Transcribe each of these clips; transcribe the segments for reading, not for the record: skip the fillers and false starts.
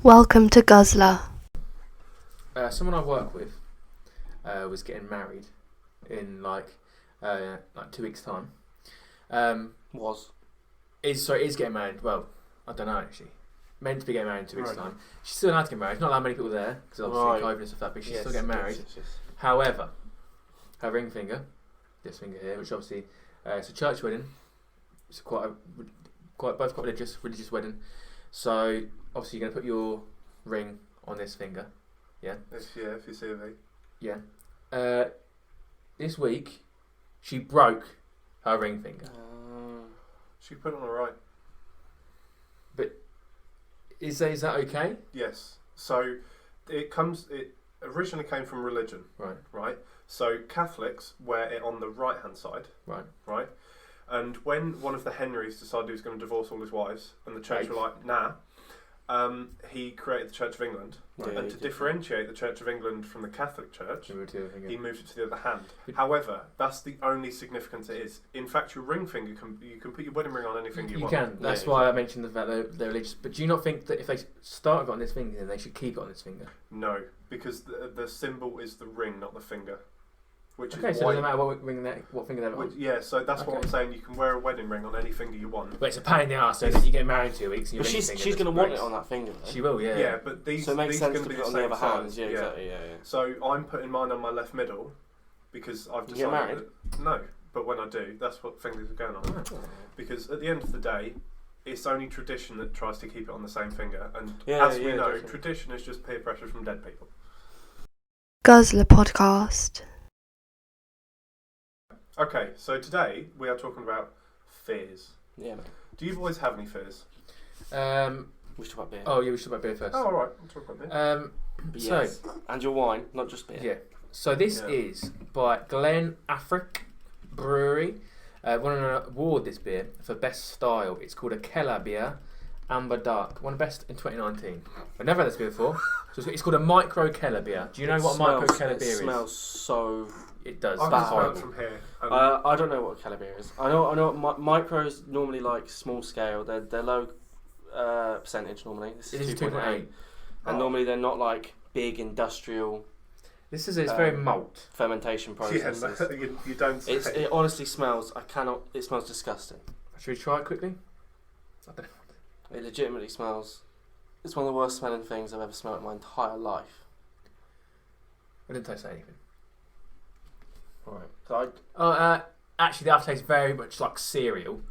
Welcome to Guzzlr. Someone I work with was getting married in like 2 weeks' time. Is getting married. Well, I don't know actually. Meant to be getting married in 2 weeks' time. She's still allowed to get married. Not that many people there because obviously COVID and stuff like that. But she's still getting married. Yes. However, her ring finger, this finger here, which obviously it's a church wedding. It's quite religious wedding. So obviously you're gonna put your ring on this finger. Yeah. If you see a V. Yeah. This week, she broke her ring finger. She put it on the right. But is that okay? Yes. So it originally came from religion. Right. So Catholics wear it on the right hand side. Right. And when one of the Henrys decided he was going to divorce all his wives, and the church were like, nah. He created the Church of England, and to differentiate the Church of England from the Catholic Church, he moved it to the other hand. However, that's the only significance it is. In fact, your ring finger you can put your wedding ring on any finger you want. You can. That's why I mentioned the fact that they're religious. But do you not think that if they start with it on this finger, then they should keep it on this finger? No, because the symbol is the ring, not the finger. Which okay, is so it doesn't matter what finger they're on. Yeah, so that's what I'm saying. You can wear a wedding ring on any finger you want. But it's a pain in the arse. So that you get married in 2 weeks. And but she's going to want it on that finger, though. She will, yeah. Yeah, but these so it makes sense to be put it on the other hand. Yeah, exactly. Yeah. So I'm putting mine on my left middle because I've decided. You get married? No, but when I do, that's what fingers are going on. Oh. Because at the end of the day, it's only tradition that tries to keep it on the same finger, and as we know, definitely. Tradition is just peer pressure from dead people. Guzzlr Podcast. Okay, so today we are talking about fears. Yeah, mate. Do you boys have any fears? We should talk about beer. Oh, yeah, we should talk about beer first. Oh, alright, we'll talk about beer. Yes. And your wine, not just beer. Yeah. So this is by Glen Affric Brewery. Won an award, this beer, for best style. It's called a Keller beer, Amber Dark. Won best in 2019. I've never had this beer before. So it's called a Micro Keller beer. Do you know what a Micro Keller beer is? It smells so... It does. I can smell it from here. I don't know what a Keller beer is. I know micros normally like small scale. They're low percentage normally. This is 2.8. And normally they're not like big industrial. It's very malt fermentation processes. Yeah, you don't say. It honestly smells. It smells disgusting. Should we try it quickly? I don't know. It legitimately smells. It's one of the worst smelling things I've ever smelled in my entire life. I didn't taste anything. Alright. So actually, the aftertaste very much like cereal.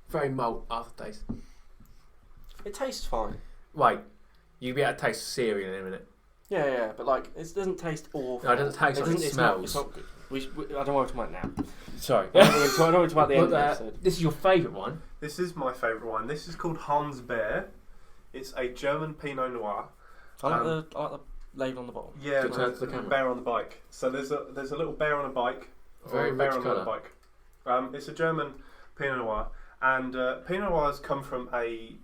Very malt aftertaste. It tastes fine. Wait, you'll be able to taste cereal in a minute. Yeah, but like it doesn't taste awful. No, it doesn't taste like it smells. It's not good. I don't want to talk about it now. Sorry. I don't want to talk about the end of the episode. This is your favourite one? This is my favourite one. This is called Hans Beer. It's a German Pinot Noir. I like the label on the bottom. Yeah, the bear on the bike. So there's a little bear on a bike. Very bear rich on a bike. It's a German Pinot Noir, and Pinot Noirs come from a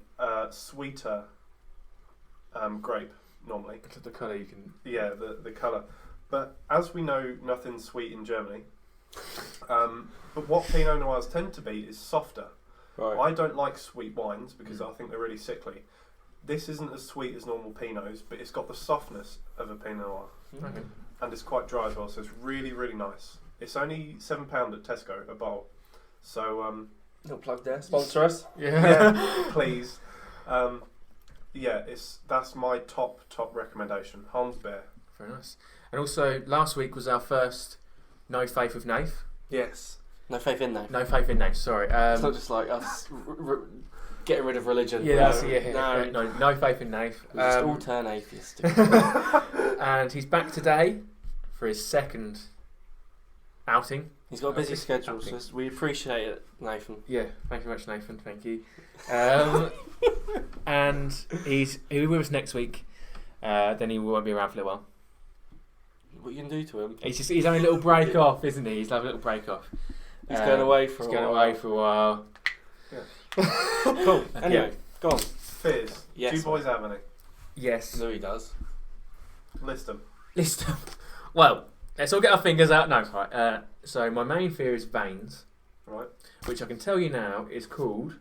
sweeter grape normally. Because the colour you can. Yeah, the colour. But as we know, nothing's sweet in Germany. But what Pinot Noirs tend to be is softer. Right. I don't like sweet wines because I think they're really sickly. This isn't as sweet as normal Pinots, but it's got the softness of a Pinot Noir. Okay. And it's quite dry as well, so it's really, really nice. It's only £7 at Tesco, a bowl. So, little plug there. Sponsor us. Yeah, please. That's my top recommendation. Hans Beer. Very nice. And also, last week was our first No Faith with Nath. Yes. No faith in Nath. No Faith in Nath, sorry. It's not just like us getting rid of religion. Yeah, no faith in Nath. We just all turn atheist. And he's back today for his second outing. He's got a busy schedule, so we appreciate it, Nathan. Yeah, thank you very much, Nathan. Thank you. And he'll be with us next week. Then he won't be around for a little while. What you can do to him? He's having a little break off, isn't he? He's having a little break off. He's going away for a while. Yeah. Cool. Anyway, go on. Fears. Yes. Do you boys have any? Yes. No, he does. List them. Well, let's all get our fingers out. No, right. So my main fear is veins. Right. Which I can tell you now is called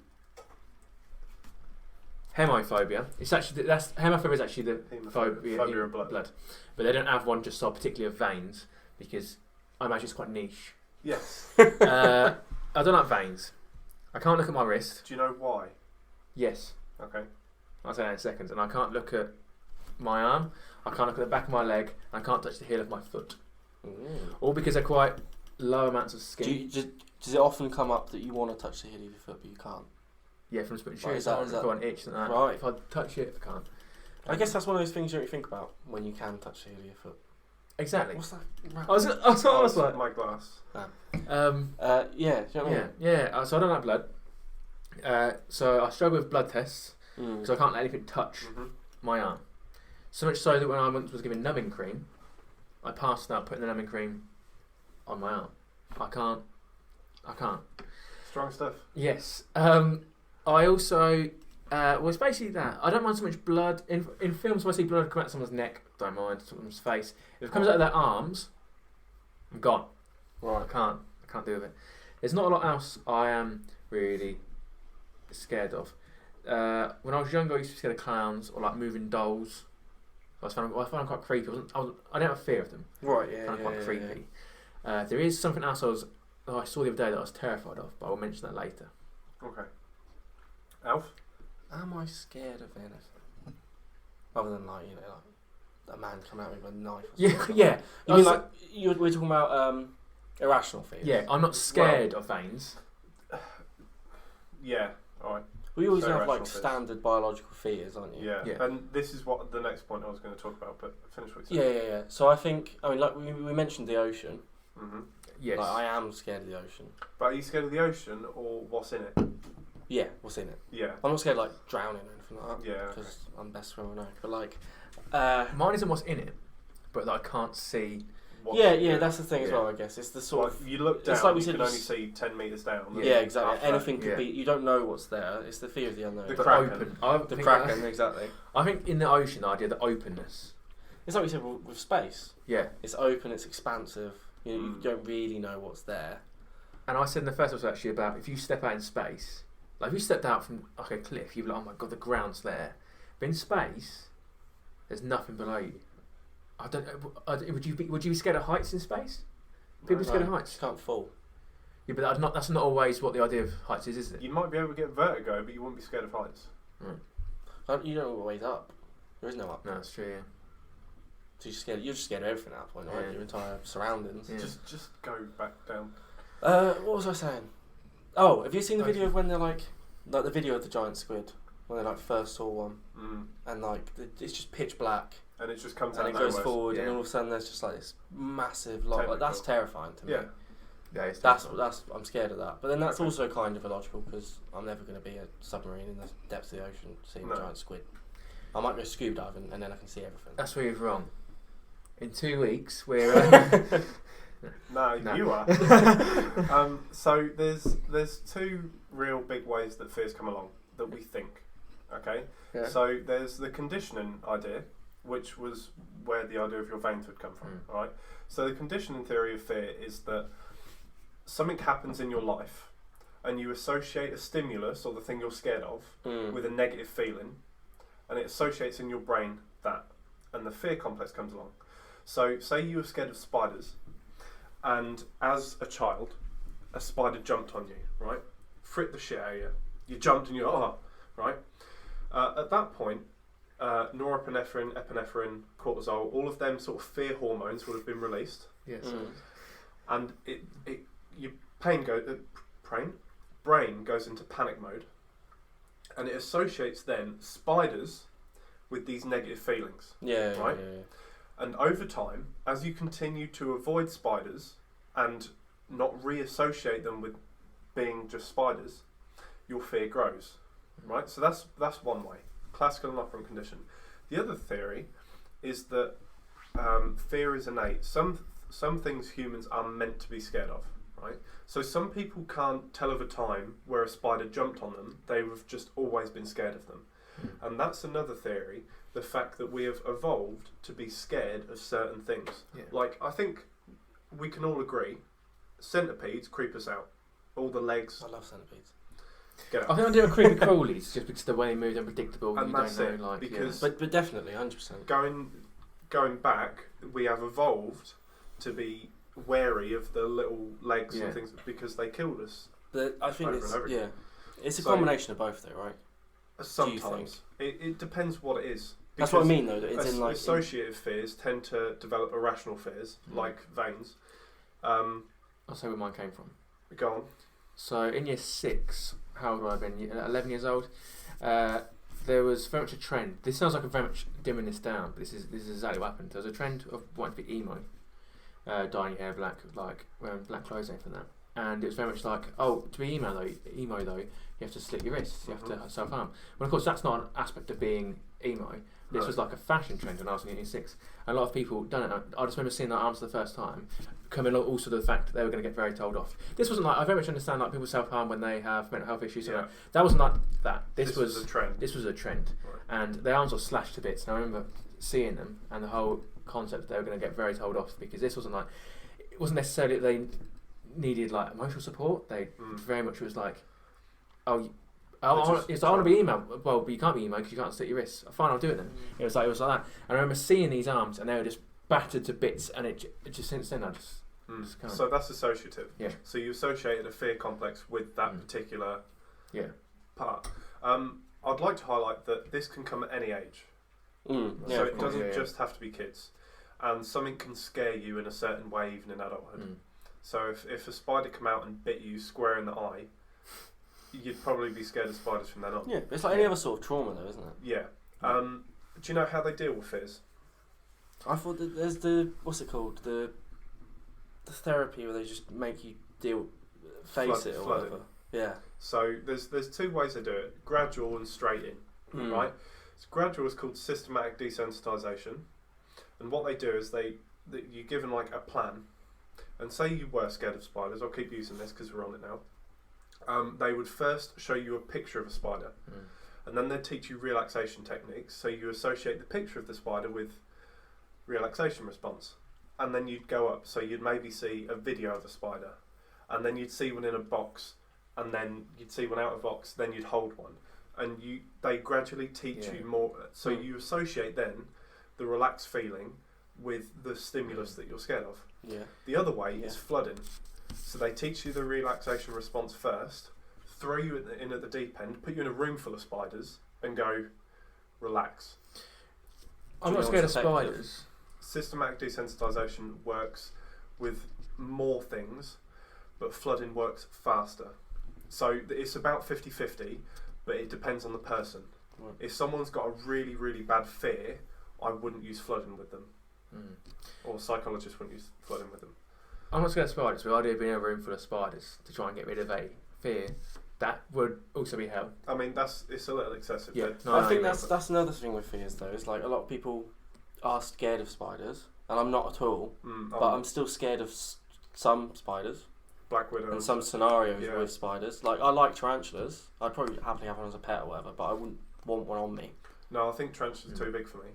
hemophobia. Hemophobia is actually the phobia of blood. But they don't have one just so particularly of veins because I imagine it's quite niche. Yes. I don't like veins. I can't look at my wrist. Do you know why? Yes. Okay. I'll say that in seconds. And I can't look at my arm. I can't look at the back of my leg. And I can't touch the heel of my foot. All because they're quite low amounts of skin. Does it often come up that you want to touch the heel of your foot but you can't? Yeah, from spitting Right, shoes. I've got an itch and that. Right. If I touch it, I can't. I guess that's one of those things you don't think about when you can touch the heel of your foot. Exactly. What's that? I was like, my glass. Yeah, do you know what I mean? Yeah. So I don't like blood. So I struggle with blood tests because I can't let anything touch my arm. So much so that when I once was given numbing cream, I passed out putting the numbing cream on my arm. I can't. Strong stuff. Yes. I also it's basically that. I don't mind so much blood in films. When I see blood come out of someone's neck, don't mind. Someone's face. If it comes out of their arms, I'm gone. Right. I can't deal with it. There's not a lot else I am really scared of. When I was younger, I used to be scared of clowns or like moving dolls. I found them quite creepy. I didn't have a fear of them. Right. Yeah. I found them quite creepy. There is something else I saw the other day that I was terrified of, but I'll mention that later. Okay. Alf? Am I scared of anything? Other than like a man coming at me with a knife. Yeah. You mean like we're talking about irrational fears? Yeah, I'm not scared of veins. Yeah. All right. We always have like fears. Standard biological fears, aren't you? Yeah. And this is what the next point I was going to talk about, but finish what you said. Yeah. So I think like we mentioned the ocean. Mm-hmm. Yes. Like, I am scared of the ocean. But are you scared of the ocean or what's in it? Yeah, what's in it? Yeah. I'm not scared of like drowning or anything like that. Yeah. Because I'm best swimmer I know. But like, mine isn't what's in it, but that I can't see. Yeah, that's the thing as well. I guess it's the sort of you look down. It's like we you said, can only see 10 meters down. Yeah, exactly. Anything could be. You don't know what's there. It's the fear of the unknown. The Kraken. The Kraken, exactly. I think in the ocean, the idea of the openness. It's like we said with space. Yeah. It's open. It's expansive. You don't really know what's there. And I said in the first episode actually about if you step out in space, like if you stepped out from like a cliff, you'd be like, oh my god, the ground's there. But in space, there's nothing below you. I don't know. Would you be scared of heights in space? People are scared of heights. You can't fall. Yeah, but that's not always what the idea of heights is it? You might be able to get vertigo, but you wouldn't be scared of heights. Right. You don't know what way's up. There is no up. No, that's true. Yeah. So you're just scared of everything at that point, right? Your entire surroundings. Yeah. Just go back down. What was I saying? Oh, have you seen the video of when they're like the video of the giant squid when they like first saw one, and like it's just pitch black, and it just comes and out it goes forward, and all of a sudden there's just like this massive light. Like, that's terrifying to me. Yeah, that's I'm scared of that. But then that's also kind of illogical because I'm never going to be a submarine in the depths of the ocean seeing a giant squid. I might go scuba diving and then I can see everything. That's where you're wrong. In 2 weeks, we're. No, you are. So there's two real big ways that fears come along that we think. Okay. Yeah. So there's the conditioning idea, which was where the idea of your veins would come from. Right. So the conditioning theory of fear is that something happens in your life, and you associate a stimulus or the thing you're scared of with a negative feeling, and it associates in your brain that, and the fear complex comes along. So say you were scared of spiders, and as a child, a spider jumped on you, right? Fricked the shit out of you. You jumped and you're right? At that point, norepinephrine, epinephrine, cortisol, all of them sort of fear hormones would have been released. Yes. And your brain goes into panic mode, and it associates then spiders with these negative feelings. Right? Yeah. And over time, as you continue to avoid spiders and not reassociate them with being just spiders, your fear grows, right? So that's one way, classical and operant condition. The other theory is that fear is innate. Some things humans are meant to be scared of, right? So some people can't tell of a time where a spider jumped on them. They've just always been scared of them. And that's another theory, the fact that we have evolved to be scared of certain things. Yeah. Like, I think we can all agree, centipedes creep us out. All the legs. I love centipedes. Get out. I think I'm doing creepy crawlies just because of the way they move, they're predictable. And you that's don't it, know, like, because but definitely 100%. Going back, we have evolved to be wary of the little legs and things because they killed us. I think it's a combination of both, though, right? Sometimes it depends what it is. That's what I mean, though. It's in like associative fears tend to develop irrational fears, like veins. I'll say where mine came from. Go on. So in year 6, how old would I have been? 11 years old. There was very much a trend. This sounds like I'm very much dimming this down, but this is exactly what happened. There was a trend of wanting to be emo, dyeing your hair black, like wearing black clothes and everything like that. And it was very much like, oh, to be emo though, you have to slit your wrists, you have to self harm. Well, of course, that's not an aspect of being emo. This was like a fashion trend when I was in year 6. And a lot of people don't know. I just remember seeing that arms for the first time, coming also to the fact that they were going to get very told off. This wasn't like, I very much understand like people self harm when they have mental health issues. Yeah. That wasn't like that. This was a trend. This was a trend, right. And their arms were slashed to bits. And I remember seeing them and the whole concept that they were going to get very told off because this wasn't like, it wasn't necessarily that they needed like emotional support. They very much was like, I want to be emo. Well, but you can't be emo because you can't slit your wrists. Fine, I'll do it then. It was like that. And I remember seeing these arms and they were just battered to bits. And it just since then I just can't. So that's associative. Yeah. So you associated a fear complex with that particular part. I'd like to highlight that this can come at any age. So it doesn't just have to be kids. And something can scare you in a certain way even in adulthood. So if a spider come out and bit you square in the eye, you'd probably be scared of spiders from then on. Yeah, it's like any other sort of trauma though, isn't it? Yeah. Do you know how they deal with fears? I thought that there's the, what's it called? The therapy where they just make you face it or whatever. Yeah. So there's 2 ways they do it, gradual and straight in, right? So gradual is called systematic desensitization. And what they do is you're given like a plan. And say you were scared of spiders, I'll keep using this because we're on it now. They would first show you a picture of a spider, and then they'd teach you relaxation techniques. So you associate the picture of the spider with relaxation response, and then you'd go up. So you'd maybe see a video of a spider, and then you'd see one in a box, and then you'd see one out of a box. Then you'd hold one, and they gradually teach you more. So you associate then the relaxed feeling with the stimulus that you're scared of. Yeah. The other way is flooding. So they teach you the relaxation response first, throw you in at the deep end, put you in a room full of spiders, and go, relax. I'm not scared of spiders. Systematic desensitization works with more things, but flooding works faster. So it's about 50-50, but it depends on the person. Right. If someone's got a really, really bad fear, I wouldn't use flooding with them. Or psychologists wouldn't use flooding with them. I'm not scared of spiders, but the idea of being in a room full of spiders to try and get rid of a fear, that would also be hell. I mean, it's a little excessive. Yeah, I think that's another thing with fears though. Is like a lot of people are scared of spiders, and I'm not at all. But I'm still scared of some spiders. Black widow. And some scenarios with spiders. Like I like tarantulas. I'd probably happily have one as a pet or whatever, but I wouldn't want one on me. No, I think tarantulas are too big for me.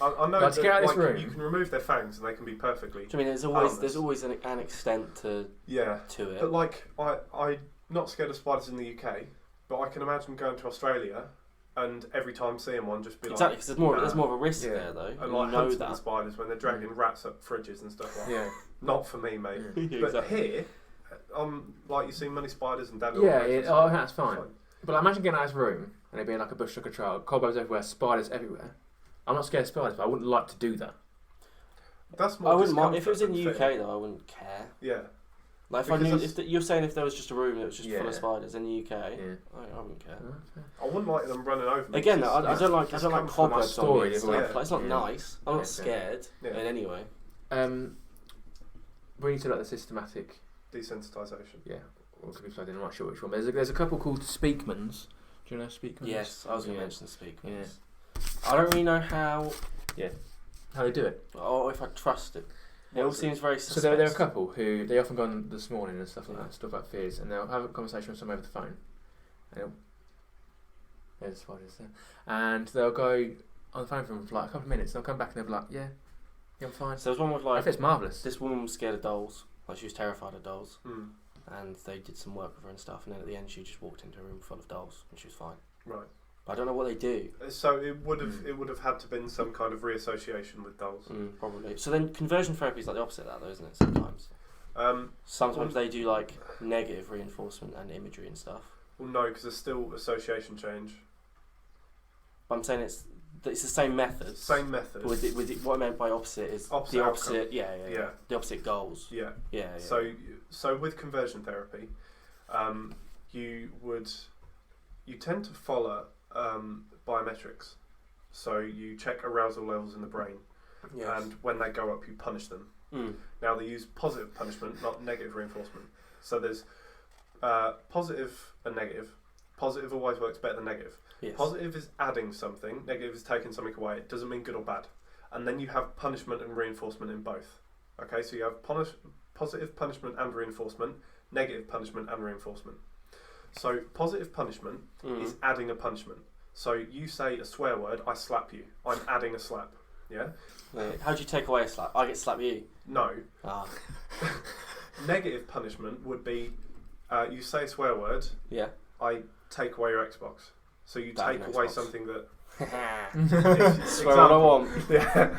I know that you can remove their fangs and they can be perfectly. I mean, there's always an extent to it. But like I'm not scared of spiders in the UK, but I can imagine going to Australia and every time seeing one just be exactly because there's more of a risk there though. And like hunting the spiders when they're dragging rats up fridges and stuff like that. Not for me, mate. But here, like you see many spiders and dandelions. That's fine. But imagine getting out of this room and it being like a bush tucker trial, cobwebs everywhere, spiders everywhere. I'm not scared of spiders, but I wouldn't like to do that. That's more. I wouldn't mind if it was in the UK though. I wouldn't care. Yeah. Like if I knew, you're saying if there was just a room that was just full of spiders in the UK, I wouldn't care. I wouldn't like them running over me. Again, I don't like cobwebs on me. It's not nice. I'm not scared in any way. When you said like the systematic desensitization. Yeah. I'm not sure which one. There's a couple called Speakmans. Do you know Speakmans? Yes, I was going to mention Speakmans. Yeah. I don't really know how they do it, or if I trust it. It all seems very suspect. So there are a couple who they often go on this morning and stuff like that, stuff like fears, and they'll have a conversation with someone over the phone. And there's spiders there, and they'll go on the phone for like a couple of minutes. And they'll come back and they'll be like, "Yeah, I'm fine." So there's one with like it's marvelous. This woman was scared of dolls. Like she was terrified of dolls. and they did some work with her and stuff, and then at the end she just walked into a room full of dolls and she was fine. Right. But I don't know what they do. So it would have had to been some kind of reassociation with dolls. Probably. So then conversion therapy is like the opposite of that, though, isn't it? Sometimes. Sometimes they do like negative reinforcement and imagery and stuff. Well, no, because there's still association change. But I'm saying it's the same methods. Same methods. What I meant by opposite is the opposite. Outcome. Yeah. The opposite goals. Yeah. So with conversion therapy, you tend to follow biometrics. So you check arousal levels in the brain, and when they go up, you punish them. Now they use positive punishment, not negative reinforcement. So there's positive and negative. Positive always works better than negative. Yes. Positive is adding something, negative is taking something away. It doesn't mean good or bad. And then you have punishment and reinforcement in both. Okay, so you have positive punishment and reinforcement, negative punishment and reinforcement. So positive punishment is adding a punishment. So you say a swear word, I slap you. I'm adding a slap. Yeah? How do you take away a slap? I get slap you. No. Ah. Negative punishment would be you say a swear word, I take away your Xbox. So you take away something that... Swear what I want. Yeah.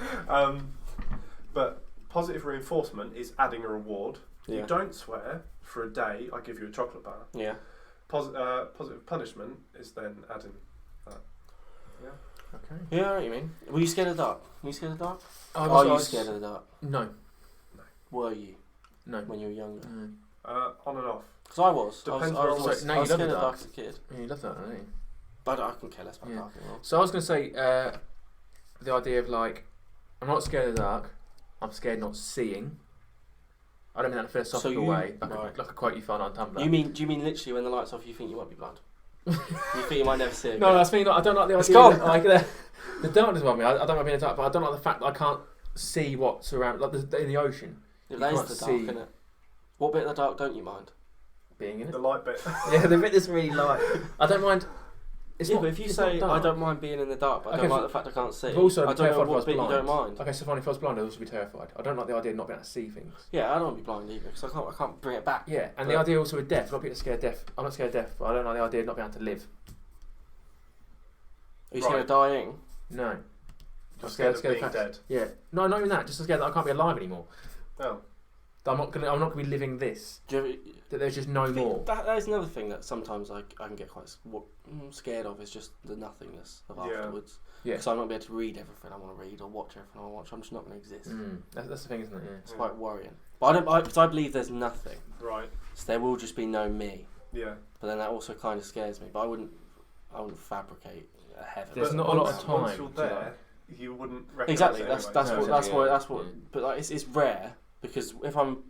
But positive reinforcement is adding a reward. Yeah. You don't swear for a day, I give you a chocolate bar. Yeah. Positive punishment is then adding that. Yeah. Okay. Yeah, I know what you mean. Were you scared of the dark? Were you scared of the dark? Are you scared of the dark? No. Were you? No. When you were younger? On and off. Because I was. Depends I was no, you scared love of the the dark dark as a kid. Yeah, you love that, don't you? But I couldn't care less about dark anymore. So I was going to say, the idea of like, I'm not scared of the dark, I'm scared not seeing. I don't mean that in a philosophical way, like a quote you find on Tumblr. Do you mean literally when the light's off you think you might be blind? You think you might never see it? No, that's me. I don't like the idea. It's gone. Like the darkness about me. I don't like being in the dark, but I don't like the fact that I can't see what's around, like in the ocean. Yeah, that is the dark, isn't it? What bit of the dark don't you mind? Being in it. The light bit. Yeah, the bit that's really light. I don't mind. But if you say I don't mind being in the dark, but I don't like the fact I can't see. Also, I don't know what bit you don't mind. Okay, so fine, if I was blind, I'd also be terrified. I don't like the idea of not being able to see things. Yeah, I don't want to be blind either because I can't bring it back. Yeah, and the idea also with death. A lot of people are scared of death. I'm not scared of death, but I don't like the idea of not being able to live. Are you scared of dying? No. I'm scared of being dead. Yeah. No, not even that. Just scared that I can't be alive anymore. Oh. I'm not gonna be living this. That there's just no more. That is another thing that sometimes I can get quite scared of is just the nothingness of afterwards. Yeah. Because I won't be able to read everything I want to read or watch everything I want to watch. I'm just not going to exist. That's the thing, isn't it? Yeah. It's quite worrying. But because I believe there's nothing. Right. So there will just be no me. Yeah. But then that also kind of scares me. But I wouldn't fabricate a heaven. There's not a lot of time. Once you're there, you wouldn't recognise exactly. it That's anyway. what. But like, it's rare because if I'm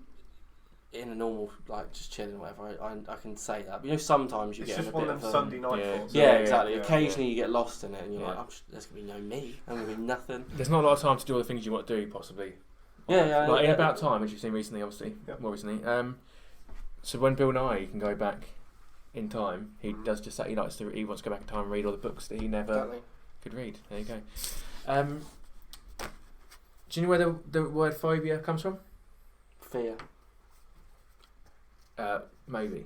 in a normal, like, just chilling or whatever, I can say that. But sometimes you it's get just in a one bit of them of Sunday night thoughts. Yeah, exactly. Occasionally you get lost in it and you're like, there's going to be no me. There's going to be nothing. There's not a lot of time to do all the things you want to do, possibly. Yeah. Like in About Time, which you've seen recently, obviously, more recently. So when Bill Nye can go back in time, he does just say he wants to go back in time and read all the books that he never could read. There you go. Do you know where the word phobia comes from? Fear. Maybe.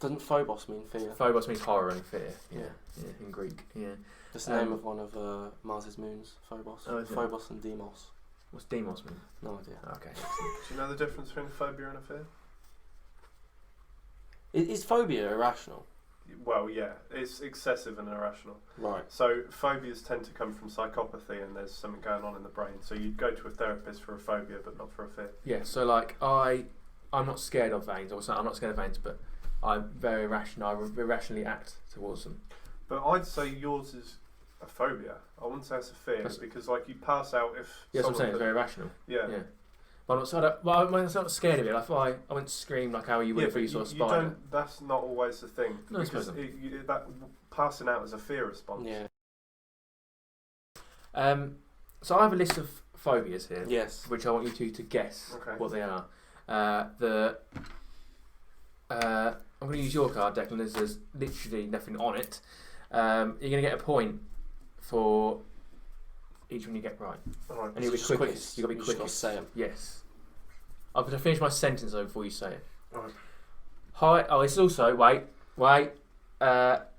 Doesn't phobos mean fear? Phobos means horror and fear. Yeah, in Greek. Yeah. That's the name of one of Mars's moons. Phobos. Oh, is it? Phobos and Deimos. What's Deimos mean? No idea. Okay. Do you know the difference between a phobia and a fear? Is phobia irrational? Well, yeah, it's excessive and irrational. Right. So phobias tend to come from psychopathy, and there's something going on in the brain. So you'd go to a therapist for a phobia, but not for a fear. Yeah. So like I'm not scared of veins, or I'm not scared of veins, but I'm very irrational. I irrationally act towards them. But I'd say yours is a phobia. I wouldn't say it's a fear because like you pass out if. Yeah, that's what I'm saying. It's very irrational. Yeah. But I'm not scared of it. Like, I wouldn't scream like how you would if you saw a spider. That's not always the thing. No, because that passing out is a fear response. Yeah. So I have a list of phobias here. Yes. Which I want you to guess what they are. I'm going to use your card, Declan, as there's literally nothing on it. You're going to get a point for each one you get right. Alright. And you'll be quickest. You've got to be quickest. Just say them. Yes. I'm going to finish my sentence though before you say it. Alright. It's also wait.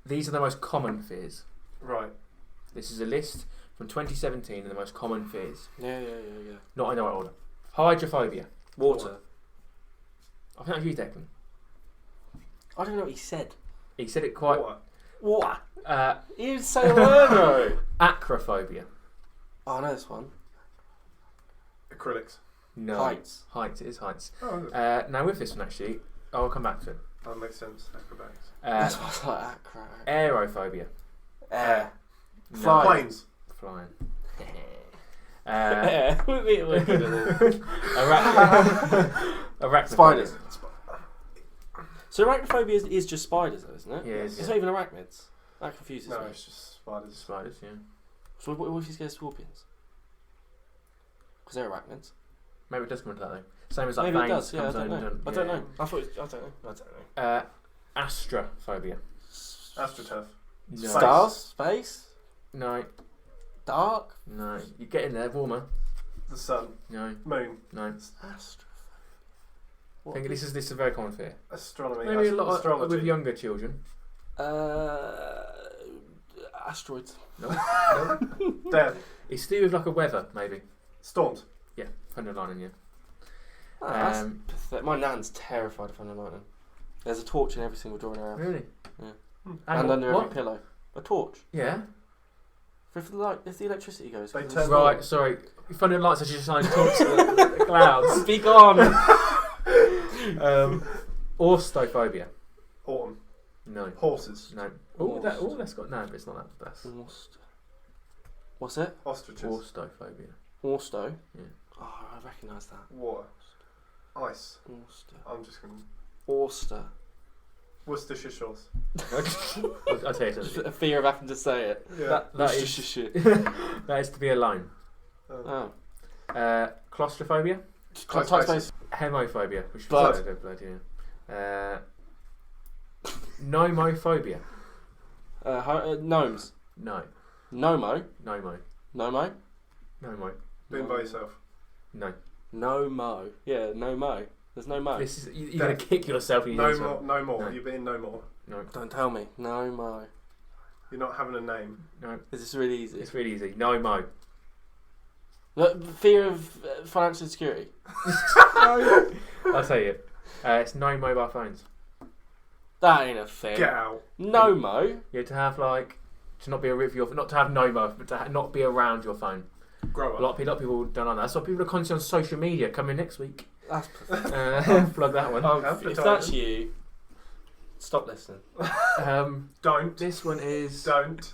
These are the most common fears. Right. This is a list from 2017 of the most common fears. Yeah. Not in the right order. Hydrophobia. Water. I think I've used Declan. I don't know what he said. He said it quite. Water. He didn't say a word though. Acrophobia. Oh, I know this one. Acrylics. No. Heights. Heights. It is heights. Oh. Now with this one actually, I'll come back to it. That makes sense. Acrobatics. That's what's like acro. Aerophobia. Air. No. Flying. Planes. Flying. Arachnophobia. Spiders. So arachnophobia is just spiders, though, isn't it? Yeah, it's not even arachnids. That confuses me. No, it's just spiders. Spiders, yeah. So what if you scare scorpions? Because they're arachnids. Maybe it does come into that though. Same as like Maybe it veins does. Yeah, I don't know. I don't know. I don't know. Astrophobia. AstroTurf. No. Stars, space, No. dark. No. You're getting there. Warmer. The sun. No. Moon. No. Astrophobia. I think this is a very common fear. Astronomy. Maybe a lot astrology. with younger children. Asteroids. No. Death. It's to do with like a weather, maybe. Storms. Yeah. Thunder and lightning, yeah. Oh, that's pathetic. My nan's terrified of thunder and lightning. There's a torch in every single door in her house. Really? Yeah. And under what? every pillow. A torch. Yeah. If the electricity goes. They 'cause turn it's- Right, sorry. Thunder and lights are just like torch the clouds. Be gone. Orstophobia. Autumn. No. Horses. No. Horse. That's got no, but it's not that. That's What's it? Ostriches. orstophobia. Orsto. Yeah. Oh, I recognise that. Water. Ice. Orster. I'm just going to... Orster. Worcestershire Shores. I'll tell you Just something. a fear of having to say it. Yeah. That is shit. that is to be alone. Oh. Claustrophobia. Tight Tight spaces. space. Hemophobia, which is Blood. blood, yeah. Nomophobia. Gnomes. No. Nomo. Nomo. Nomo. Nomo. Being by yourself. No. No mo. Yeah, no mo. There's no mo. This is you're gonna kick yourself. When you No do more. something. No more. No. You're being no more. No. Don't tell me. No mo. You're not having a name. No. Is this really easy? It's really easy. Nomo. Look, fear of financial insecurity. I'll tell you. It's no mobile phones. That ain't a thing. Get out. No mo. Yeah, to have like to not be with your not to have no-mo, but to not be around your phone. Grow up. A lot of people don't like that. That's what people are constantly on social media. Coming next week. That's Plug that one. if that's you, stop listening. Don't. This one is Don't.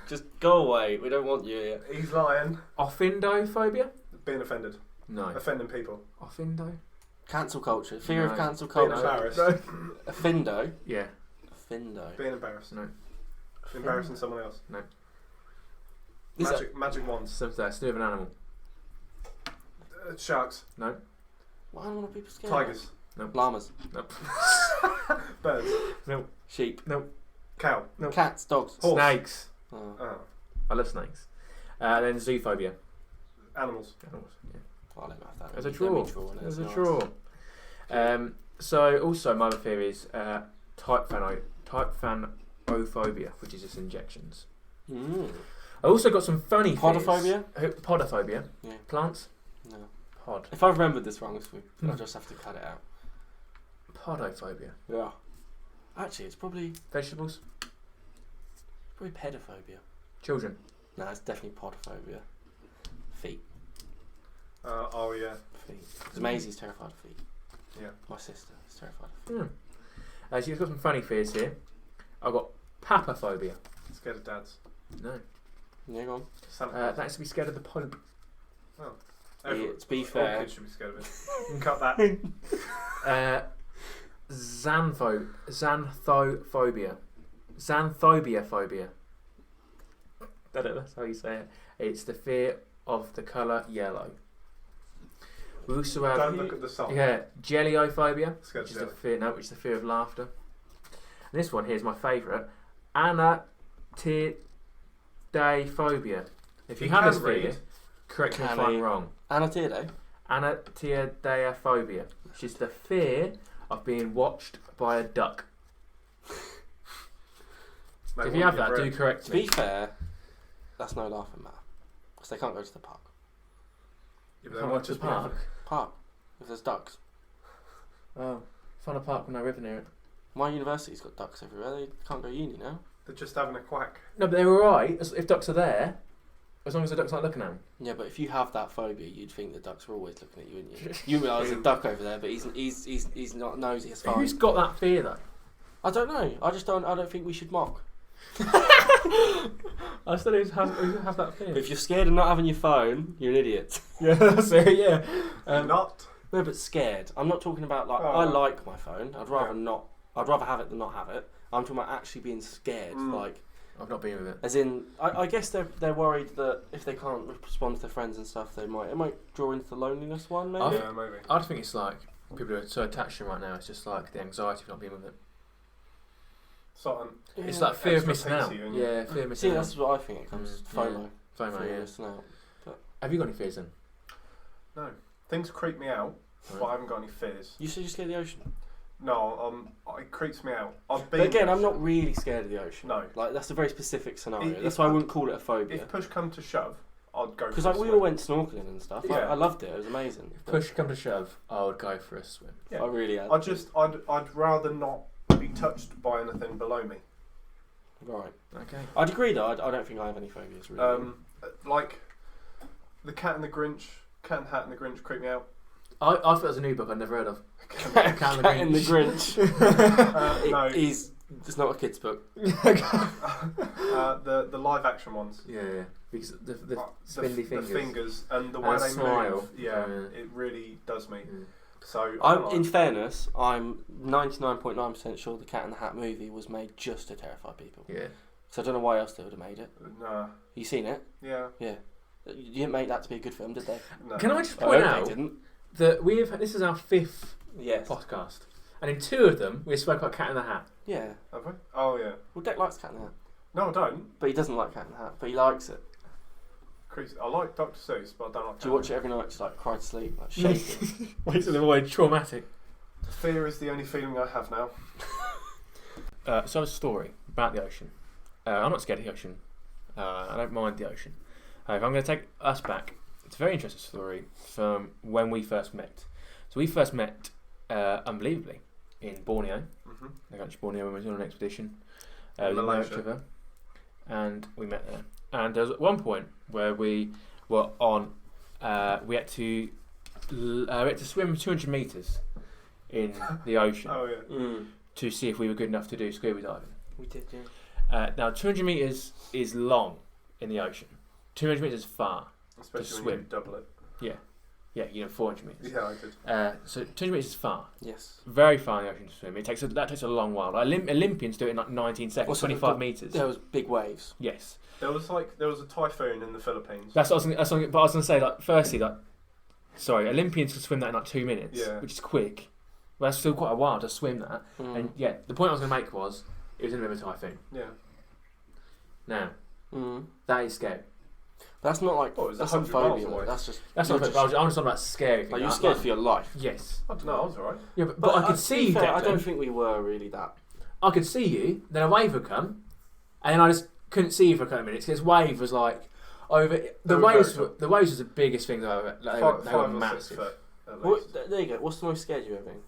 Just go away. We don't want you here. He's lying. offindophobia. Being offended. No. Offending people. Offindo. Cancel culture. Fear No. of cancel Being culture. embarrassed. Offindo. Yeah. Offindo. Being embarrassed. No. Embarrassing someone else. Is Magic wands. Something that's to do with an animal. Sharks. No. What animal are people scared Tigers. of? Llamas. Nope. Birds. Sheep. Cow. Nope. Cats. Dogs. Horse. Snakes. Oh. Oh. I love snakes. Then zoophobia. Animals. Animals. Yeah. I don't know if that There's a means draw. and There's it's a nice. draw. So also my other theory is typhanophobia, which is just injections. Mm. I also got some funny Podophobia? fears. Podophobia. Yeah. Plants. No. Pod. If I remembered this wrong, I'll just have to cut it out. Podophobia. Yeah. Actually, it's probably Vegetables. pedophobia. Children. No, it's definitely podophobia. Feet. Oh yeah. Feet. Because Maisie's terrified of feet. Yeah. My sister is terrified of feet. So you've got some funny fears here. I've got papaphobia. Scared of dads. No. Yeah, go on. Santa That's to be scared of the Pope. Everyone- to be all fair- kids should be scared of it. Cut that. Xanthophobia. Xanthophobia. I don't know, that's how you say it. It's the fear of the colour yellow. We also have Don't look at the song. jellyophobia, Scared which of is the jelly. fear. No, which is the fear of laughter. And this one here is my favourite. Anatidaephobia. If you have this fear, correct me if I'm wrong. Anatidae? Anatidaephobia, which is the fear of being watched by a duck. Mate, If you have that, do correct To me. be fair, that's no laughing matter. Because they can't go to the park. Yeah, Can't watch the park. Park. If there's ducks. Oh, find a park with no river near it. My university's got ducks everywhere. They can't go uni now. They're just having a quack. No, but they're alright if ducks are there, as long as the ducks aren't looking at them. Yeah, but if you have that phobia, you'd think the ducks are always looking at you, wouldn't you? You realise there's a duck over there, but he's not nosy. It's fine. Who's got that fear though? I don't know. I don't think we should mock. I still have that fear. But if you're scared of not having your phone, you're an idiot. Yeah, that's it. Yeah. Not. No, but scared. I'm not talking about like I like my phone. I'd rather not. I'd rather have it than not have it. I'm talking about actually being scared. Like I've not been with it. as in, I guess they're worried that if they can't respond to their friends and stuff, it might draw into the loneliness one. Maybe. Yeah, maybe. I just think it's like people are so attached to them right now. It's just like the anxiety of not being with it. It's like fear of missing out. Yeah, fear of missing See, out. that's what I think it comes. FOMO. FOMO, Fear yeah. of missing out. But Have you got any fears then? No. Things creep me out, but I haven't got any fears. you said you're scared of the ocean. No, it creeps me out. I've been. But again, I'm not really scared of the ocean. No. Like that's a very specific scenario. If That's why I wouldn't call it a phobia. If push come to shove, I'd go. Because like we all went snorkeling and stuff. Yeah. I loved it. It was amazing. If push come to shove, I would go for a swim. Yeah. I really had. I'd rather not be touched by anything below me. Right. Okay. I'd agree though. I don't think I have any phobias really. Like the Cat and the Grinch, Cat and the Hat and the Grinch creep me out. I thought it was a new book I'd never heard of. Cat and the Grinch. No, It's not a kid's book. the live action ones. Yeah. Because the spindly the fingers. fingers and the way And they smile. move. Yeah, it really does me. So In fairness, I'm 99.9% sure the Cat and the Hat movie was made just to terrify people. Yeah. So I don't know why else they would have made it. Nah. You seen it? Yeah. Yeah. You didn't make that to be a good film, did they? No. Can I just I point hope out they didn't. that this is our 5th Yes. podcast, and in 2 of them we spoke about Cat in the Hat. Yeah. Have we? Oh yeah. Well, Deck likes Cat in the Hat, No, I don't. but he doesn't like Cat in the Hat, but he likes it. Chris, I like Dr. Seuss, but I don't like. Do you watch it every night? Just like cry to sleep, like shaking. Makes it avoid traumatic. Fear is the only feeling I have now. So a story about the ocean. I'm not scared of the ocean. I don't mind the ocean. If I'm going to take us back, it's a very interesting story from when we first met. So we first met, unbelievably, in Borneo. Mm-hmm. I got to Borneo when we was on an expedition. Malaysia. River, and we met there. And there was at one point where we were on. We had to swim 200 meters in the ocean Oh yeah. to see if we were good enough to do scuba diving. We did, yeah. Now 200 meters is long in the ocean. 200 meters is far. Especially when swim. you double it. Yeah, 400 meters. Yeah, I did. So 200 meters is far. Yes. Very far in the ocean to swim. That takes a long while. Olympians do it in like 19 seconds, Also, 25 meters. There was big waves. Yes. There was a typhoon in the Philippines. But I was going to say, like, firstly, Olympians can swim that in like 2 minutes, which is quick. But that's still quite a while to swim that. And yeah, the point I was going to make was it was in the middle of a typhoon. Yeah. Now, that is scary. That's not like that's not phobia. Away. That's just That's not. I'm just talking about scary. like you're scared for your life. Yes. I don't know. I was alright. Yeah, but I could see you. I don't think we were really that. I could see you. Then a wave would come, and then I just couldn't see you for a couple of minutes because wave was like over the waves. The waves was the biggest thing that I ever. They were massive. 6 foot. There you go. What's the most scared you ever been?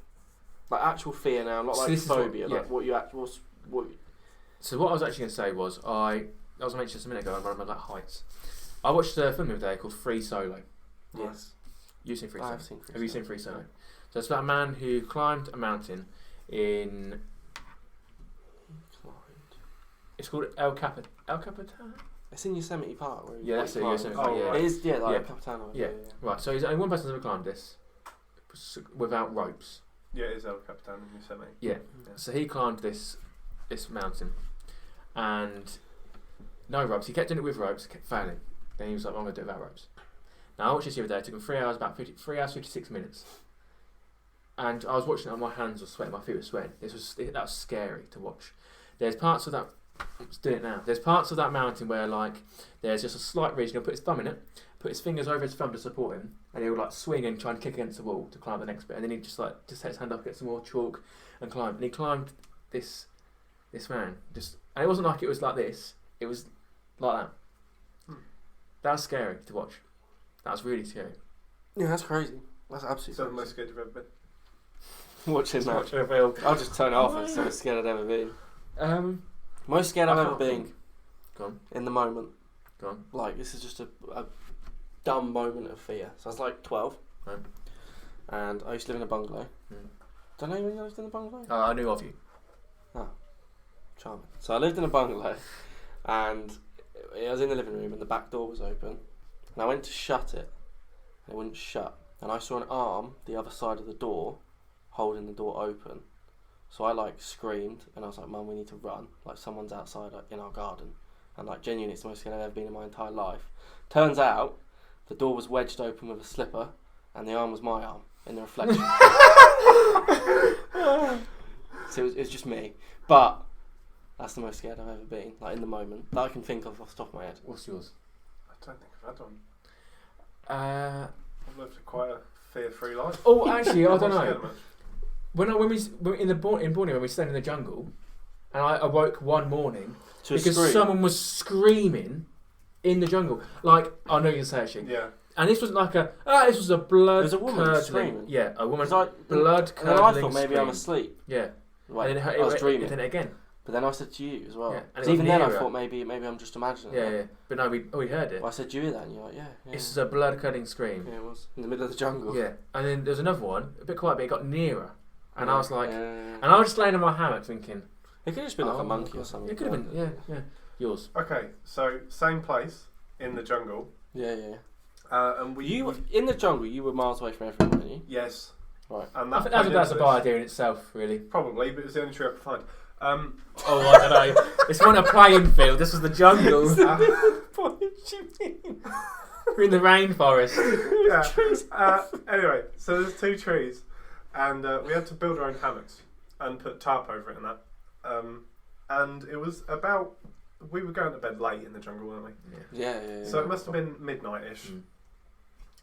Like actual fear now, not So like this is phobia. what- Like what you actually what. So what I was actually going to say was I was mentioning this a minute ago. I'm about heights. I watched a film the other day called Free Solo. Yes. You've seen Free Solo? I've seen Free Have you seen Free Solo? So it's about a man who climbed a mountain in. It's called El Capitan. It's in Yosemite Park. Where Yeah, that's it. Yosemite Oh, Park. Yeah. right. It is. Yeah, like Yeah. El Capitano. Yeah. Right. So he's only one person's ever climbed this without ropes. Yeah, it is El Capitan in Yosemite. Yeah. So he climbed this mountain, and no ropes. He kept doing it with ropes, kept failing. Then he was like, "I'm gonna do it without ropes." Now I watched this the other day. It took him 3 hours, about 3 hours 56 minutes. And I was watching it, and my hands were sweating, my feet were sweating. That was scary to watch. There's parts of that Let's do it now. There's parts of that mountain where like there's just a slight ridge and he'll put his thumb in it, put his fingers over his thumb to support him, and he'll like swing and try and kick against the wall to climb the next bit, and then he just take his hand up, get some more chalk and climb. And he climbed this man. And it wasn't like it was like this, it was like that. That was scary to watch. That was really scary. Yeah, that's crazy. That's absolutely So the most scared you've ever been? Watching that. I'll just turn it off. It's the most scared I've ever been. Most scared I've ever been. Go on. In the moment. Go on. Like, this is just a dumb moment of fear. So I was like 12. Right. And I used to live in a bungalow. Don't know when you lived in a bungalow? I knew of you. Oh. Charming. So I lived in a bungalow. And I was in the living room and the back door was open. And I went to shut it. And it wouldn't shut. And I saw an arm the other side of the door holding the door open. So I like screamed and I was like, Mum, we need to run. Like someone's outside in our garden. And like genuinely it's the most scared I've ever been in my entire life. Turns out the door was wedged open with a slipper and the arm was my arm in the reflection. So it was just me. But that's the most scared I've ever been, like in the moment, that I can think of off the top of my head. What's yours? I don't think I've had one. I've lived quite a fear-free life. Oh, actually, I don't know. When we in Borneo, when we stayed in the jungle, and I awoke one morning because someone was screaming in the jungle. Like, I know you're searching. Yeah. And this was like this was a blood. There's a woman screaming. Yeah, a woman. Blood curdling. And I thought maybe I'm asleep. Yeah. Like, and then I was dreaming. Then again. But then I said to you as well. Yeah. And even then I thought maybe I'm just imagining it. Yeah. But no, we heard it. Well, I said, you hear that? And you're like, yeah. This is a blood-curdling scream. Yeah, it was. In the middle of the jungle. Yeah. And then there's another one, a bit quiet, but it got nearer. And I was like... And I was just laying in my hammock thinking... It could have just been like a monkey or something. It could have been, yeah. Yours. Okay, so same place in the jungle. Yeah. And in the jungle, you were miles away from everyone, weren't you? Yes. Right. And I think that's a bad idea in itself, really. Probably, but it's the only tree I could find. I don't know. It's not a playing field. This was the jungle. What do you mean? We're in the rainforest. Yeah. Anyway, so there's two trees, and we had to build our own hammocks and put tarp over it and that. And it was about... We were going to bed late in the jungle, weren't we? Yeah. So it must have been midnight-ish.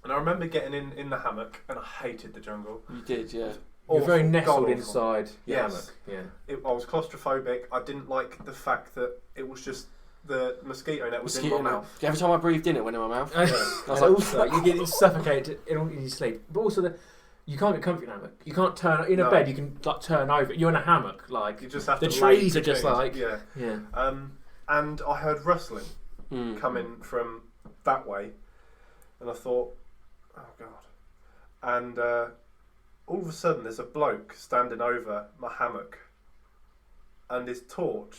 And I remember getting in the hammock, and I hated the jungle. You did, yeah. You're very nestled inside your hammock. Yeah. I was claustrophobic. I didn't like the fact that it was just the mosquito net was in my mouth. Every time I breathed in, it went in my mouth. I was like, also, you get suffocated in your sleep. But also, you can't get comfy in a hammock. You can't turn in a bed. You can like turn over. You're in a hammock. Like you just have the to trees are just like yeah. And I heard rustling coming from that way, and I thought, oh god. And all of a sudden, there's a bloke standing over my hammock, and his torch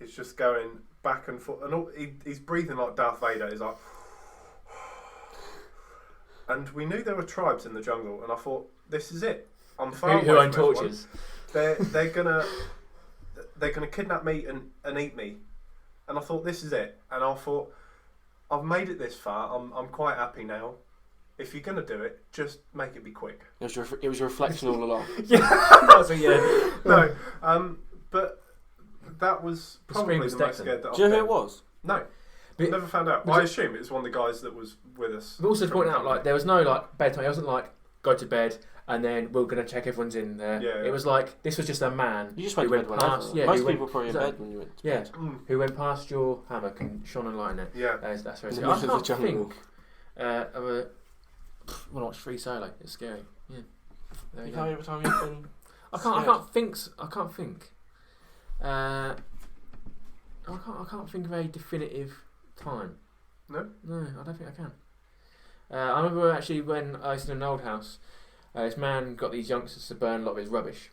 is just going back and forth, and he's breathing like Darth Vader. He's like, and we knew there were tribes in the jungle, and I thought, this is it. I'm far away who own from torches. They're gonna kidnap me and eat me, and I thought, this is it. And I thought, I've made it this far. I'm quite happy now. If you're gonna do it, just make it be quick. It was your reflection all along. No, but that was probably the most scared that I've been. Do you know who it was? No, but never found out. I assume it was one of the guys that was with us. But also to point out, like there was no like bedtime. It wasn't like go to bed and then we're gonna check everyone's in there. Yeah. It was like this was just a man. You just went to bed past. Yeah, most people probably in bed when you went to bed. Who went past your hammock and shone a light in it. Yeah, that's very scary. I can't think of a. Well, watch Free Solo. It's scary. Yeah. There you go. Every time you've been. I can't think. I can't think of a definitive time. No, I don't think I can. I remember actually when I was in an old house, this man got these youngsters to burn a lot of his rubbish,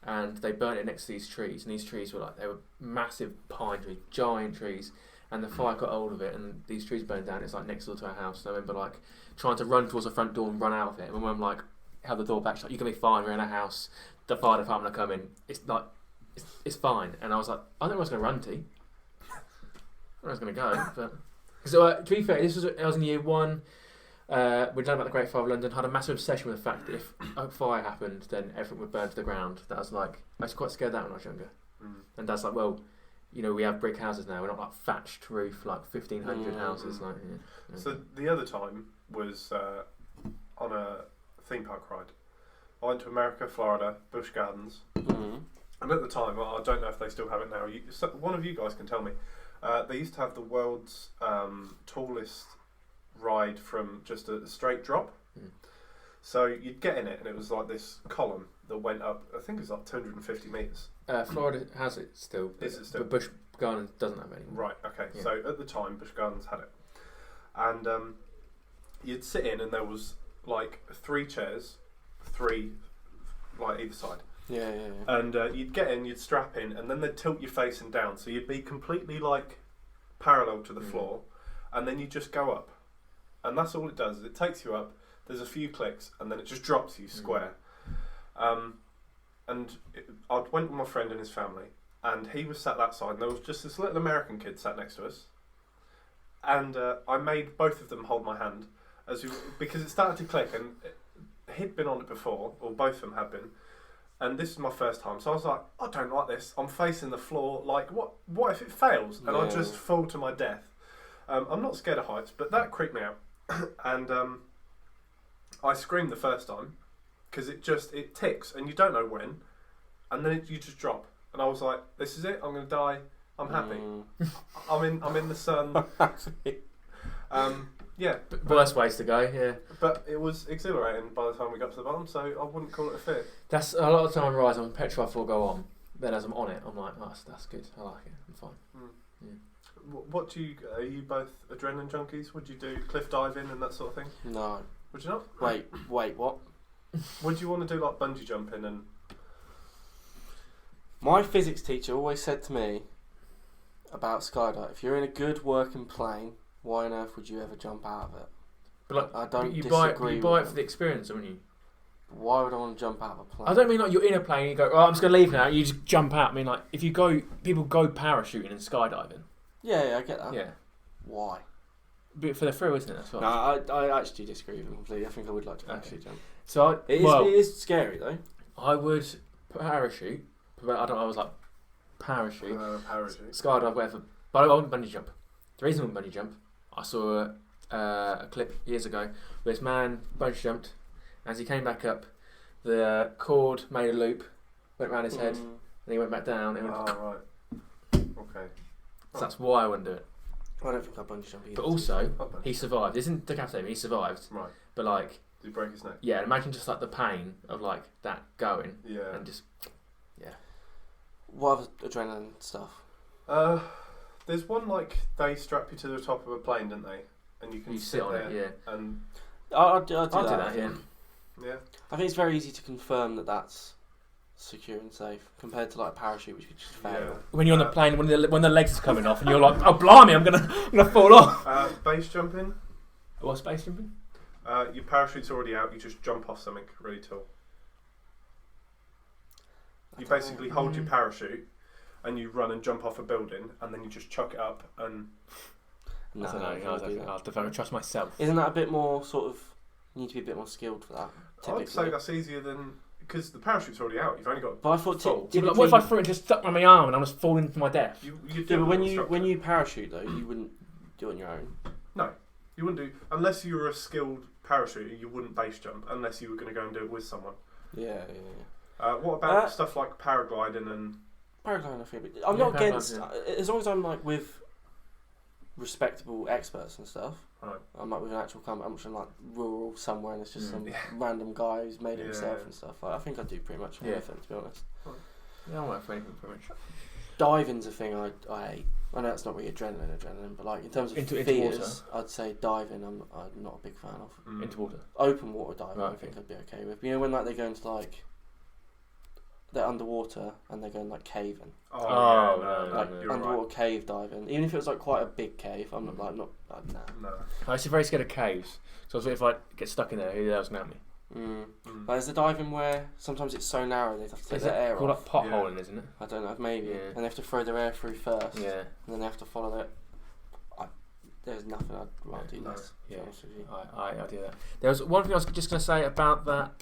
and they burnt it next to these trees. And these trees were massive pine trees, giant trees. And the fire got hold of it, and these trees burned down. It's like next door to our house. And I remember trying to run towards the front door and run out of it. And when I'm held the door back, she's like, "You can be fine. We're in a house. The fire department are coming. It's fine." And I was like, "I don't know where I was going to run to. I don't know where I was going to go." But so to be fair, I was in year 1. We'd learned about the Great Fire of London. Had a massive obsession with the fact that if a fire happened, then everything would burn to the ground. I was quite scared of that when I was younger. And Dad's like, "Well, we have brick houses now. We're not like thatched roof, like 1,500 houses. Like, So the other time was on a theme park ride. I went to America, Florida, Busch Gardens. And at the time, I don't know if they still have it now. One of you guys can tell me. They used to have the world's tallest ride from just a straight drop. So you'd get in it, and it was like this column that went up. I think it was like 250 meters. Florida has it still. Is it still? But Busch Gardens doesn't have it anymore. Right. Okay. Yeah. So at the time, Busch Gardens had it, and you'd sit in, and there was like 3 chairs, 3 like either side. Yeah. And you'd get in, you'd strap in, and then they'd tilt you facing down, so you'd be completely like parallel to the floor, and then you just go up, and that's all it does. Is it takes you up. There's a few clicks, and then it just drops you square. And I went with my friend and his family, and he was sat that side, and there was just this little American kid sat next to us, and I made both of them hold my hand because it started to click, and he'd been on it before, or both of them had been. And this is my first time, so I was like, I don't like this. I'm facing the floor. Like, what if it fails? And I just fall to my death. I'm not scared of heights, but that creeped me out. And I screamed the first time because it ticks, and you don't know when, and then you just drop. And I was like, this is it. I'm going to die. I'm happy. I'm in the sun. Yeah. Worst ways to go, yeah. But it was exhilarating by the time we got to the bottom, so I wouldn't call it a fear. That's a lot of time on rides. I'm petrified before I go on. Then as I'm on it, I'm like, oh, that's good. I like it. I'm fine. Yeah. Are you both adrenaline junkies? Would you do cliff diving and that sort of thing? No. Would you not? Wait, what? Would you want to do like bungee jumping and? My physics teacher always said to me about skydiving, if you're in a good working plane, why on earth would you ever jump out of it? But like, I don't you disagree. buy it for the experience, don't you? Why would I want to jump out of a plane? I don't mean like you're in a plane, you go, oh, I'm just going to leave now, you just jump out. I mean like, if you go, people go parachuting and skydiving. Yeah, I get that. Yeah. Why? But for the thrill, isn't it? That's what. No, I actually disagree with him completely. I think I would like to actually jump. So it is scary though. I would parachute. I don't know. I was like parachute, skydive, whatever. But I wouldn't bungee jump. The reason I wouldn't bungee jump, I saw a clip years ago where this man bungee jumped. As he came back up, the cord made a loop, went around his head, and he went back down. And right. Okay. So that's why I wouldn't do it. I don't think I'd bungee jump either. But also, he survived. This isn't decapitated. He survived. Right. But like, did he break his neck? Yeah. And imagine just like the pain of like that going. Yeah. And just What other adrenaline stuff? There's one like they strap you to the top of a plane, don't they? And you can sit on there. it. Yeah. And I'll do that. Yeah. Yeah. I think it's very easy to confirm that that's secure and safe compared to like a parachute, which could just fail. Yeah. When you're on the plane, when the legs are coming off, and you're like, oh blimey, I'm gonna fall off. Base jumping. What's base jumping? Your parachute's already out. You just jump off something really tall. You basically hold your parachute, and you run and jump off a building, and then you just chuck it up and. I don't know. I'll develop trust myself. Isn't that a bit more sort of? You need to be a bit more skilled for that. Typically. I'd say that's easier than because the parachute's already out. You've only got. But I thought. What if I threw it and just stuck on my arm and I was falling to my death? But when you parachute though, you wouldn't do it on your own. No, you wouldn't do unless you were a skilled parachuter. You wouldn't base jump unless you were going to go and do it with someone. Yeah. What about stuff like paragliding and? Paragliding, I feel. I'm not against as long as I'm like with respectable experts and stuff. Right. I'm like with an actual company. I'm just in like rural somewhere, and it's just some random guy who's made it himself and stuff. Like, I think I do pretty much anything, to be honest. Right. Yeah, I'm not for anything pretty much. Diving's a thing I hate. I know it's not really adrenaline, but like in terms of fears, I'd say diving. I'm not a big fan of. Into water. Open water diving, I think I'd be okay with. You know when like they go into like. They're underwater and they're going like caving. Underwater cave diving. Even if it was like quite a big cave, I'm not. No. I'm actually very scared of caves. So if I get stuck in there, who the hell's gonna help me? Like, there's the diving where sometimes it's so narrow they have to take their air off. Called like potholing, isn't it? I don't know, maybe. Yeah. And they have to throw their air through first. Yeah. And then they have to follow that. There's nothing I'd rather do less. Yeah. I do that. There was one thing I was just gonna say about that.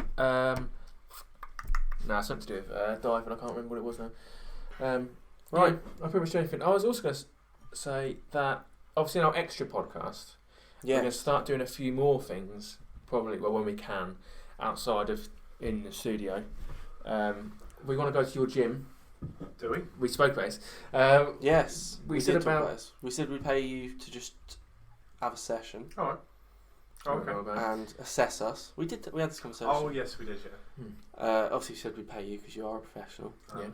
Something to do with diving. I can't remember what it was now. Right, I pretty much do anything. I was also going to say that obviously in our extra podcast, we're going to start doing a few more things, probably when we can, outside of in the studio. We want to go to your gym. Do we? We spoke about this. Yes, we said about this. We said we'd pay you to just have a session. All right. Okay. And assess us. We had this conversation. Oh yes, we did. Yeah. Obviously, you said we'd pay you because you are a professional. Yeah.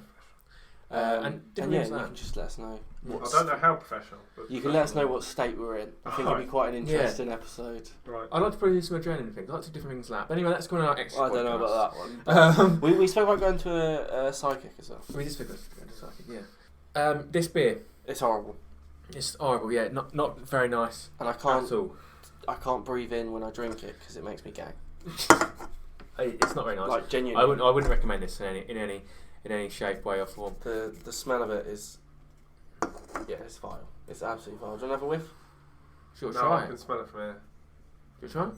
And you can just let us know. I don't know how professional. But you can let us know what state we're in. I think it'd be quite an interesting episode. Right. I'd like to probably do some adrenaline things. I'd like to do different things like that. But anyway, that's going on our extra I don't know podcast. about that one. We spoke about going to a psychic as well. We did speak about going to psychic, yeah. This beer. It's horrible. It's horrible, yeah. Not very nice. And I can't breathe in when I drink it because it makes me gag. It's not very nice. Like genuinely. I wouldn't recommend this in any shape, way or form. The smell of it is, it's vile. It's absolutely vile. Do you want to have a whiff? Sure, no, try I can smell it from here. You try it?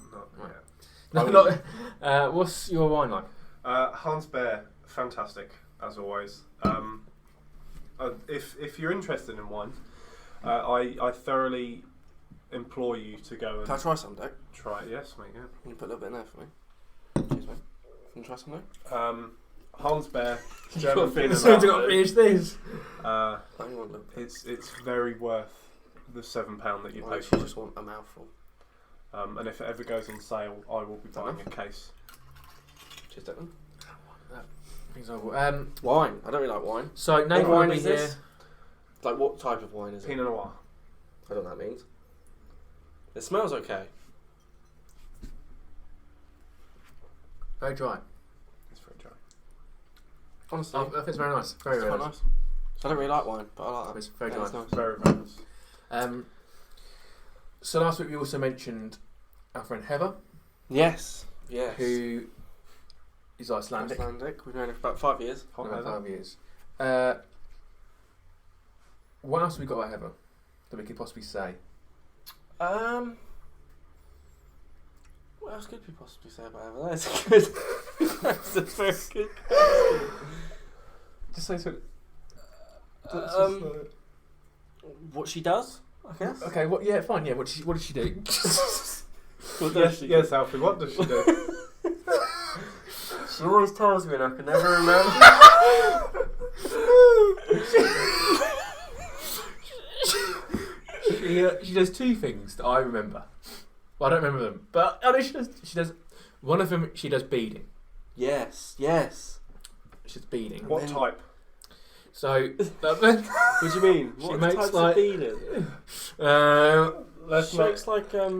Not No, not. What's your wine like? Hans Bear, fantastic as always. If you're interested in wine, I thoroughly implore you to go and. Can I try some, Dick? Try it, yes, mate. Yeah. Can you put a little bit in there for me? Cheers, mate. Can you try some, Dick? Hans Bear, German Finland. So do not finish this. It's very worth the £7 that you pay I for it. just want a mouthful. And if it ever goes on sale, I will be buying a case. Cheers, Declan. Wine. I don't really like wine. So, What wine is this? Like, what type of wine is it? Pinot Noir. I don't know what that means. It smells okay. Very dry. It's very dry. Honestly, I think it's very nice. Very, it's very quite nice. nice. So I don't really like wine, but I like that. It's very Yeah, nice. it's nice. Very, very nice. So last week we also mentioned our friend Heather. Yes. Yes. Who is Icelandic. We've known her for about 5 years. About 5 years. What else have we got about Heather that we could possibly say? What else could we possibly say about Heather? That's good. That's a very good question. Just say so. What she does, I guess. Okay. What? Yeah. Fine. Yeah. What does she do? Yes, Alfie. What does she do? She always tells me and I can never remember. She does two things that I remember. Well, I don't remember them, but I know she does. One of them, she does beading. Yes. She's beading. What type? So, what do you mean? What makes types like of beading?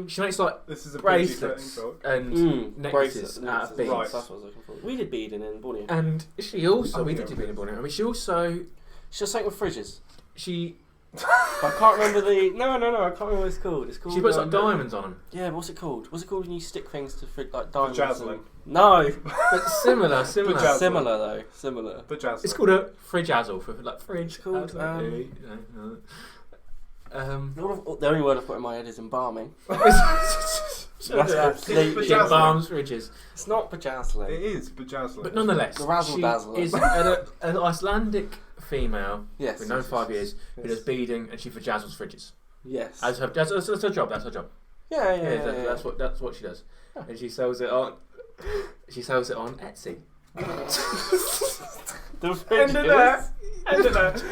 she makes like this is a bracelets and necklaces bracelets, out of beads. Right. That's what I was looking for. We did beading in Borneo. And she also, we did do beading in Borneo. I mean, she does something with fridges. She I can't remember the. No, I can't remember what it's called. It's called. She puts like diamonds on them. Yeah, what's it called? What's it called when you stick things to like diamonds? Bejazzling. No. But similar. Bejazzling. Similar though. Similar. Bejazzling. It's called a frigazzle for like fridge. It's called. The only word I've got in my head is embalming. She embalms fridges. It's not bejazzling. It is bejazzling. But nonetheless, Razzle she dazzle. is an Icelandic female. Yes. We've known 5 years. Who does beading and she bejazzles fridges. Yes. That's her job. That's her job. Yeah. That's what she does. And she sells it on. She sells it on Etsy. The End of that. End of that.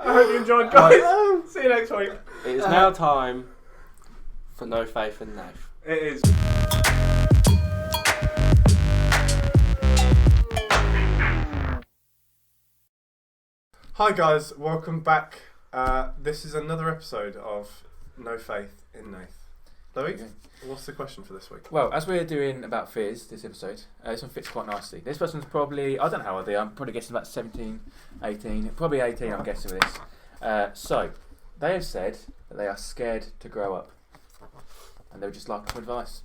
I hope you enjoyed, guys. See you next week. It is now time for No Faith in Nath. It is. Hi guys, welcome back. This is another episode of No Faith in Nath. Louis, what's the question for this week? Well, as we're doing about fears this episode, this one fits quite nicely. This person's probably, I don't know how old they are, I'm probably guessing about 17, 18, probably 18 I'm guessing with this. So, they have said that they are scared to grow up. And they would just like some advice.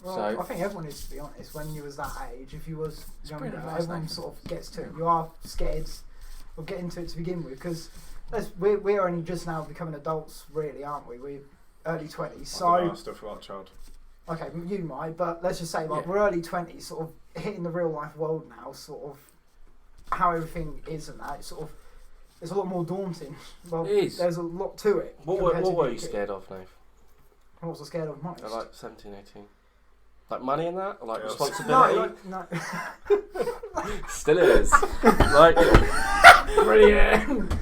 Well, So- I think everyone is, to be honest, when you was that age, if you was younger, pretty nice, everyone Nathan. sort of gets to it. You are scared of getting to it to begin with, because we're only just now becoming adults, really, aren't we? We're early 20s, so... I still feel like a child. Okay, you might, but let's just say, like, Yeah. we're early 20s, sort of hitting the real life world now, sort of how everything is and that, it's a lot more daunting. Well, it is. There's a lot to it. What were you scared of, Nath? What was I scared of most? Like 17, 18. Like money and that? Or like responsibility? No. Still is. Like, Brilliant.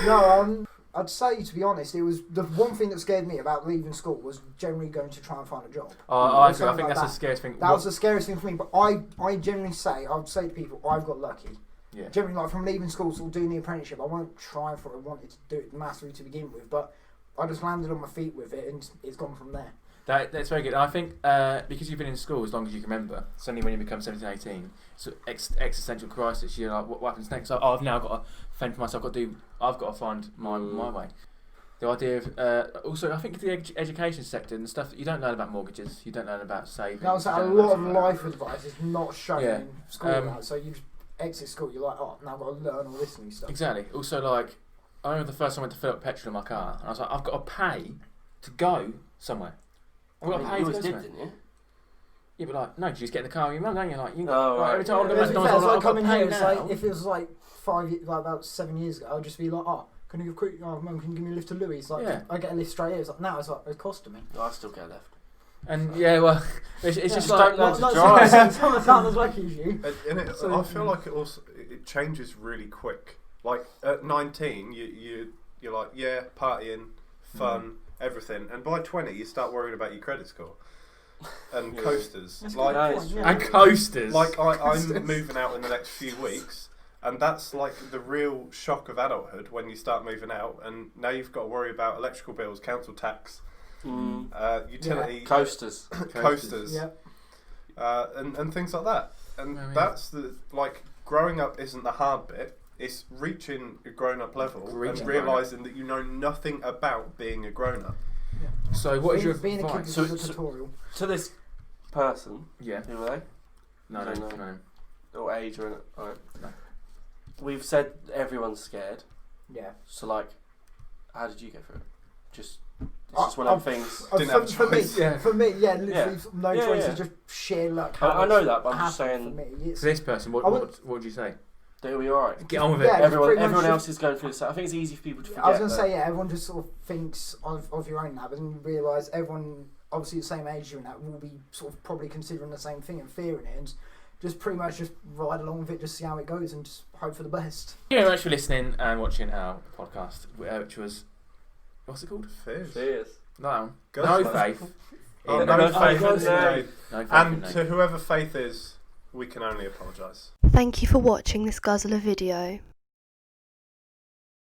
No, I'd say, to be honest, it was the one thing that scared me about leaving school was generally going to try and find a job. I agree. I think that's the scariest thing. That was the scariest thing for me. But I generally say, I would say to people, I've got lucky. Yeah. Generally, like from leaving school to doing the apprenticeship, I won't try for it. I wanted to do it massively to begin with, but I just landed on my feet with it, and it's gone from there. That's very good. And I think because you've been in school as long as you can remember, suddenly when you become 17, 18, it's an existential crisis. You're like, what happens next? I've now got to fend for myself. I've got to find my way. The idea of also, I think the education sector and the stuff that you don't learn about mortgages, you don't learn about savings. That was a lot of life advice is not shown in school. So you exit school, you're like, oh, now I've got to learn all this new stuff. Exactly. Also, like, I remember the first time I went to fill up petrol in my car, and I was like, I've got to pay to go somewhere. I've got to pay to go somewhere. Didn't you? Yeah, but like, no, you just get in the car with your mum, don't you? Like, Every time I like coming here, it's like, if it was like about 7 years ago, I'd just be like, oh, can you give quick? Oh, mum, can you give me a lift to Louis? It's like, I get a lift straight here. It's like, now it's like, it's costing me. I still get a lift. And it's just like, don't learn to drive. Someone's not as lucky as you. And I feel like it changes really quick. Like at 19, you're like, yeah, partying, fun, everything, and by 20, you start worrying about your credit score and coasters. And coasters. Like I'm moving out in the next few weeks. And that's like the real shock of adulthood when you start moving out, and now you've got to worry about electrical bills, council tax, utility coasters, and things like that. And that's the growing up isn't the hard bit. It's reaching a grown-up level and realising that you know nothing about being a grown-up. Yeah. So what is your being advice? a kid is a tutorial to this person? Yeah. Who are they? No. Or age or no. We've said everyone's scared. Yeah. So how did you go through it? It's just one of the things. Didn't have a choice. For me, literally no choice. Just sheer luck. I know that, but I'm just saying. For this person, what would you say? They'll be alright. Get on with it. Yeah, everyone else is going through this. I think it's easy for people to forget. I was going to say, everyone just sort of thinks of your own habits, and you realise everyone, obviously the same age you and that, will be sort of probably considering the same thing and fearing it, and just pretty much just ride along with it, just see how it goes, and just hope for the best. Thank you very much for listening and watching our podcast, which was, what's it called? Fears. No Guzzlr. Faith. No faith in Nath. And to whoever Faith is, we can only apologise. Thank you for watching this Guzzlr video.